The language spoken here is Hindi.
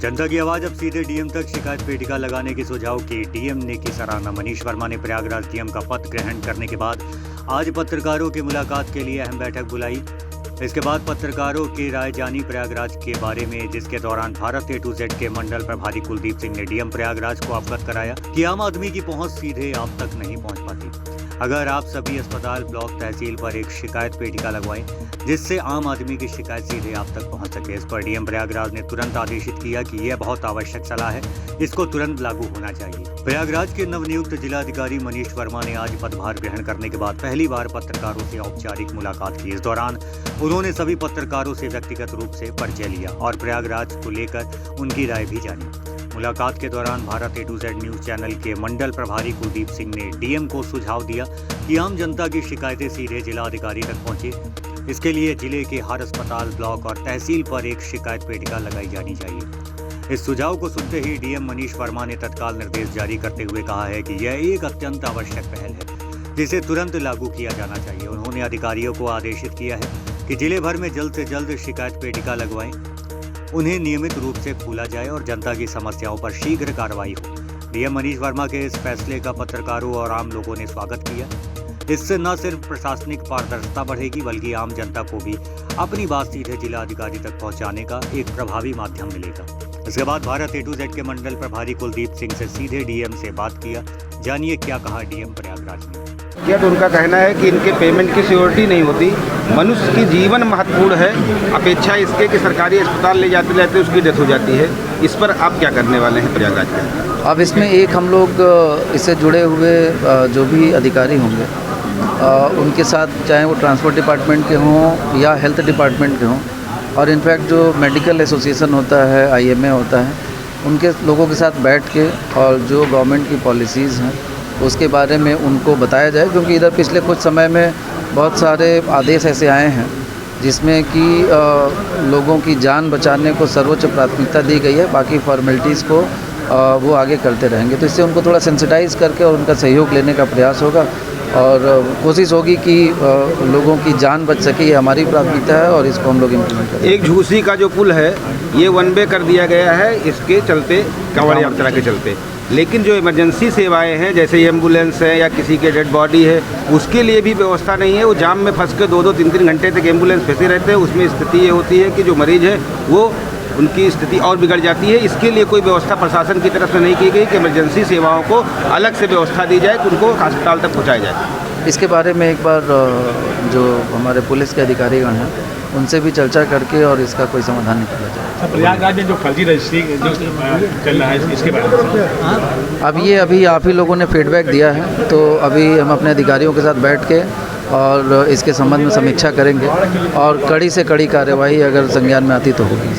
जनता की आवाज अब सीधे डीएम तक शिकायत पेटिका लगाने के सुझाव की डीएम ने की सराहना। मनीष वर्मा ने प्रयागराज डीएम का पद ग्रहण करने के बाद आज पत्रकारों की मुलाकात के लिए अहम बैठक बुलाई। इसके बाद पत्रकारों की राय जानी प्रयागराज के बारे में, जिसके दौरान भारत A to Z के मंडल प्रभारी कुलदीप सिंह ने डीएम प्रयागराज को अवगत कराया कि आम आदमी की पहुंच सीधे आप तक नहीं पहुंच पाती। अगर आप सभी अस्पताल, ब्लॉक, तहसील पर एक शिकायत पेटिका लगवाएं जिससे आम आदमी की शिकायत सीधे आप तक पहुंच सके। इस पर डीएम प्रयागराज ने तुरंत आदेशित किया कि यह बहुत आवश्यक सलाह है, इसको तुरंत लागू होना चाहिए। प्रयागराज के नवनियुक्त जिलाधिकारी मनीष वर्मा ने आज पदभार ग्रहण करने के बाद पहली बार पत्रकारों से औपचारिक मुलाकात की। इस दौरान उन्होंने सभी पत्रकारों से व्यक्तिगत रूप से परिचय लिया और प्रयागराज को लेकर उनकी राय भी जानी। मुलाकात के दौरान Bharat A to Z news channel के मंडल प्रभारी कुलदीप सिंह ने डीएम को सुझाव दिया कि आम जनता की शिकायतें सीधे जिला अधिकारी तक पहुंचे। इसके लिए जिले के हर अस्पताल, ब्लॉक और तहसील पर एक शिकायत पेटिका लगाई जानी चाहिए। इस सुझाव को सुनते ही डीएम मनीष वर्मा ने तत्काल निर्देश जारी करते हुए कहा है कि यह एक अत्यंत आवश्यक पहल है जिसे तुरंत लागू किया जाना चाहिए। उन्होंने अधिकारियों को आदेशित किया है कि जिले भर में जल्द से जल्द शिकायत पेटिका लगवाएं, उन्हें नियमित रूप से खोला जाए और जनता की समस्याओं पर शीघ्र कार्रवाई हो। डीएम मनीष वर्मा के इस फैसले का पत्रकारों और आम लोगों ने स्वागत किया। इससे न सिर्फ प्रशासनिक पारदर्शिता बढ़ेगी बल्कि आम जनता को भी अपनी बात सीधे जिला अधिकारी तक पहुंचाने का एक प्रभावी माध्यम मिलेगा। इसके बाद भारत A to Z के मंडल प्रभारी कुलदीप सिंह से सीधे डीएम से बात किया। जानिए क्या कहा डीएम प्रयागराज ने। यह तो उनका कहना है कि इनके पेमेंट की सिक्योरिटी नहीं होती। मनुष्य की जीवन महत्वपूर्ण है, अपेक्षा इसके कि सरकारी अस्पताल ले जाते जाते उसकी डेथ हो जाती है। इस पर आप क्या करने वाले हैं प्रयागराज के? अब इसमें एक हम लोग इससे जुड़े हुए जो भी अधिकारी होंगे उनके साथ, चाहे वो ट्रांसपोर्ट डिपार्टमेंट के हों या हेल्थ डिपार्टमेंट के हों, और इनफैक्ट जो मेडिकल एसोसिएशन होता है, IMA होता है, उनके लोगों के साथ बैठ के और जो गवर्नमेंट की पॉलिसीज़ हैं उसके बारे में उनको बताया जाए। क्योंकि इधर पिछले कुछ समय में बहुत सारे आदेश ऐसे आए हैं जिसमें कि लोगों की जान बचाने को सर्वोच्च प्राथमिकता दी गई है, बाकी फॉर्मेलिटीज़ को वो आगे करते रहेंगे। तो इससे उनको थोड़ा सेंसिटाइज करके और उनका सहयोग लेने का प्रयास होगा और कोशिश होगी कि लोगों की जान बच सके। ये हमारी प्राथमिकता है और इसको हम लोग इम्प्लीमेंट करें। एक झूसी का जो पुल है ये वन वे कर दिया गया है इसके चलते, कांवड़ यात्रा के चलते, लेकिन जो इमरजेंसी सेवाएं हैं जैसे एम्बुलेंस है या किसी के डेड बॉडी है उसके लिए भी व्यवस्था नहीं है। वो जाम में फंस के 2-2, 3-3 घंटे तक एम्बुलेंस फंसे रहते हैं। उसमें स्थिति ये होती है कि जो मरीज है वो उनकी स्थिति और बिगड़ जाती है। इसके लिए कोई व्यवस्था प्रशासन की तरफ से नहीं की गई कि इमरजेंसी सेवाओं को अलग से व्यवस्था दी जाए कि उनको अस्पताल तक पहुँचाया जाए। इसके बारे में एक बार जो हमारे पुलिस के अधिकारीगण हैं उनसे भी चर्चा करके और इसका कोई समाधान निकाला जाए। प्रयागराज में जो फर्जी रजिस्ट्री जो चल रहा है इसके बारे में अभी आप ही लोगों ने फीडबैक दिया है, तो अभी हम अपने अधिकारियों के साथ बैठ के और इसके संबंध में समीक्षा करेंगे और कड़ी से कड़ी कार्यवाही अगर संज्ञान में आती तो होगी।